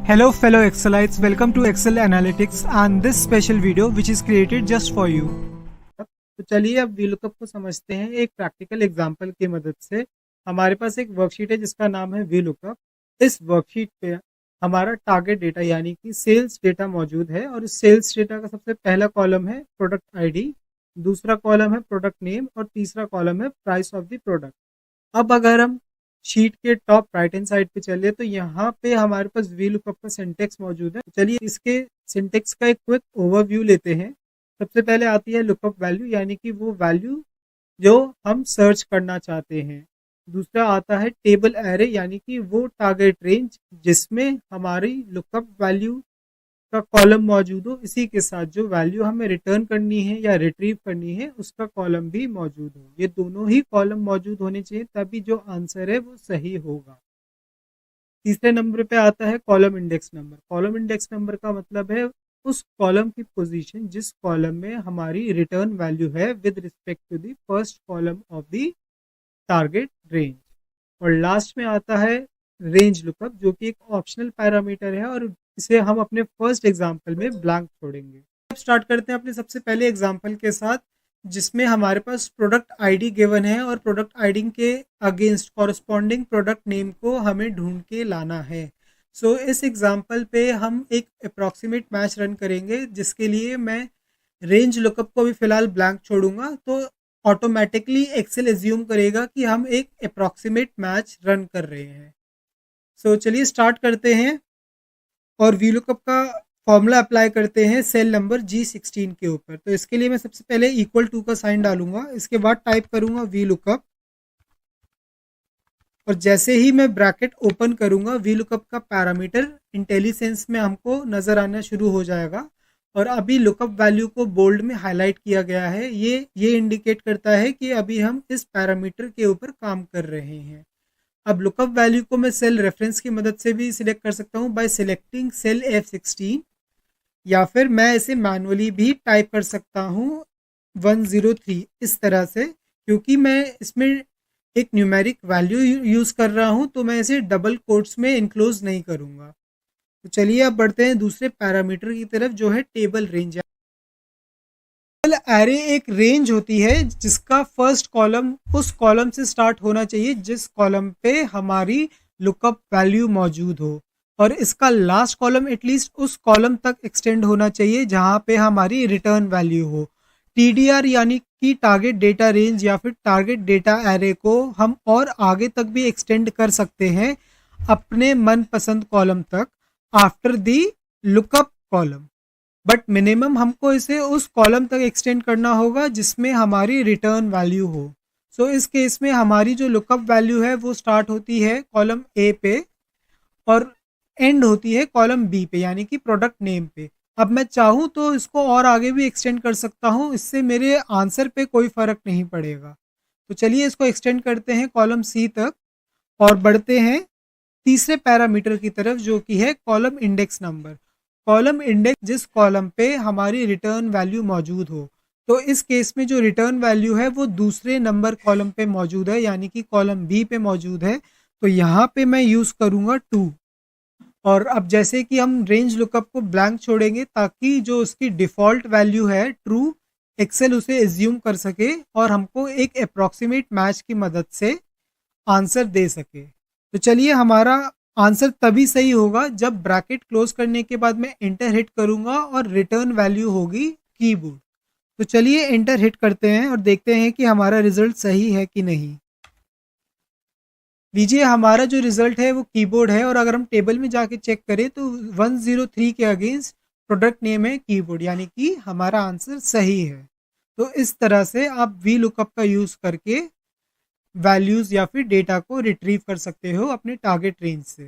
Hello fellow Excelites, welcome to Excel Analytics and this special video which is created just for you. तो चलिए अब VLOOKUP को समझते हैं एक प्रैक्टिकल एग्जांपल की मदद से। हमारे पास एक वर्कशीट है जिसका नाम है VLOOKUP। इस वर्कशीट पे हमारा टारगेट डेटा यानी कि सेल्स डेटा मौजूद है और इस सेल्स डेटा का सबसे पहला कॉलम है प्रोडक्ट आईडी, दूसरा कॉलम है प्रोडक्ट नेम और तीसरा कॉलम है प्राइस ऑफ द प्रोडक्ट। अब अगर हम शीट के टॉप राइट हैंड साइड पे चलिए तो यहाँ पे हमारे पास VLOOKUP का सिंटेक्स मौजूद है। चलिए इसके सिंटेक्स का एक क्विक ओवरव्यू लेते हैं। सबसे पहले आती है लुकअप वैल्यू यानी कि वो वैल्यू जो हम सर्च करना चाहते हैं। दूसरा आता है टेबल एरे यानी कि वो टारगेट रेंज जिसमें हमारी लुकअप वैल्यू का कॉलम मौजूद हो, इसी के साथ जो वैल्यू हमें रिटर्न करनी है या रिट्रीव करनी है उसका कॉलम भी मौजूद हो। ये दोनों ही कॉलम मौजूद होने चाहिए तभी जो आंसर है वो सही होगा। तीसरे नंबर पे आता है column index number. Column index number का मतलब है उस कॉलम की पोजीशन जिस कॉलम में हमारी रिटर्न वैल्यू है with respect to the first column of the target range. और लास्ट में आता है रेंज लुकअप जो कि एक ऑप्शनल पैरामीटर है और इसे हम अपने फर्स्ट एग्जांपल में ब्लैंक छोड़ेंगे। अब स्टार्ट करते हैं अपने सबसे पहले एग्जांपल के साथ जिसमें हमारे पास प्रोडक्ट आईडी गिवन है और प्रोडक्ट आईडी के अगेंस्ट कॉरस्पॉन्डिंग प्रोडक्ट नेम को हमें ढूंढ के लाना है। सो इस एग्जांपल पे हम एक अप्रॉक्सीमेट मैच रन करेंगे जिसके लिए मैं रेंज लुकअप को भी फिलहाल ब्लैंक छोड़ूंगा तो ऑटोमेटिकली एक्सेल एज्यूम करेगा कि हम एक अप्रॉक्सीमेट मैच रन कर रहे हैं। सो चलिए स्टार्ट करते हैं और VLOOKUP का फॉर्मूला अप्लाई करते हैं सेल नंबर G16 के ऊपर। तो इसके लिए मैं सबसे पहले इक्वल टू का साइन डालूंगा, इसके बाद टाइप करूंगा VLOOKUP और जैसे ही मैं ब्रैकेट ओपन करूंगा VLOOKUP का पैरामीटर इंटेलिसेंस में हमको नजर आना शुरू हो जाएगा। और अभी लुकअप वैल्यू को बोल्ड में हाईलाइट किया गया है। ये इंडिकेट करता है कि अभी हम इस पैरामीटर के ऊपर काम कर रहे हैं। अब लुकअप वैल्यू को मैं सेल रेफरेंस की मदद से भी सिलेक्ट कर सकता हूं बाय सिलेक्टिंग सेल F16 या फिर मैं इसे मैनुअली भी टाइप कर सकता हूं 103 इस तरह से, क्योंकि मैं इसमें एक न्यूमेरिक वैल्यू यूज कर रहा हूं तो मैं इसे डबल कोट्स में इनक्लोज नहीं करूंगा। तो चलिए अब बढ़ते हैं दूसरे पैरामीटर की तरफ जो है टेबल रेंज। एरे एक रेंज होती है जिसका फर्स्ट कॉलम उस कॉलम से स्टार्ट होना चाहिए जिस कॉलम पे हमारी लुकअप वैल्यू मौजूद हो और इसका लास्ट कॉलम एटलीस्ट उस कॉलम तक एक्सटेंड होना चाहिए जहां पे हमारी रिटर्न वैल्यू हो। TDR यानी कि टारगेट डेटा रेंज या फिर टारगेट डेटा एरे को हम और आगे तक भी एक्सटेंड कर सकते हैं अपने मनपसंद कॉलम तक after the lookup column, but minimum हमको इसे उस कॉलम तक एक्सटेंड करना होगा जिसमें हमारी रिटर्न वैल्यू हो। सो इस केस में हमारी जो लुकअप वैल्यू है वो स्टार्ट होती है कॉलम ए पे और एंड होती है कॉलम बी पे यानी कि प्रोडक्ट नेम पे। अब मैं चाहूँ तो इसको और आगे भी एक्सटेंड कर सकता हूँ, इससे मेरे आंसर पे कोई फर्क नहीं पड़ेगा। तो चलिए इसको एक्सटेंड करते हैं कॉलम सी तक और बढ़ते हैं तीसरे पैरामीटर की तरफ जो कि है column index number. Column index जिस कॉलम पे हमारी रिटर्न वैल्यू मौजूद हो। तो इस केस में जो रिटर्न वैल्यू है वो दूसरे नंबर कॉलम पे मौजूद है यानी कि कॉलम बी पे मौजूद है। तो यहाँ पे मैं यूज करूंगा 2। और अब जैसे कि हम रेंज लुकअप को ब्लैंक छोड़ेंगे ताकि जो उसकी डिफॉल्ट वैल्यू है ट्रू, एक्सेल उसे एज्यूम कर सके और हमको एक अप्रॉक्सीमेट मैच की मदद से आंसर दे सके। तो चलिए हमारा आंसर तभी सही होगा जब ब्रैकेट क्लोज करने के बाद मैं एंटर हिट करूंगा और रिटर्न वैल्यू होगी कीबोर्ड। तो चलिए एंटर हिट करते हैं और देखते हैं कि हमारा रिजल्ट सही है कि नहीं। लीजिए हमारा जो रिजल्ट है वो कीबोर्ड है और अगर हम टेबल में जाके चेक करें तो 103 के अगेंस्ट प्रोडक्ट नेम है कीबोर्ड यानी कि हमारा आंसर सही है। तो इस तरह से आप VLOOKUP का यूज करके वैल्यूज या फिर डेटा को रिट्रीव कर सकते हो अपने टारगेट रेंज से।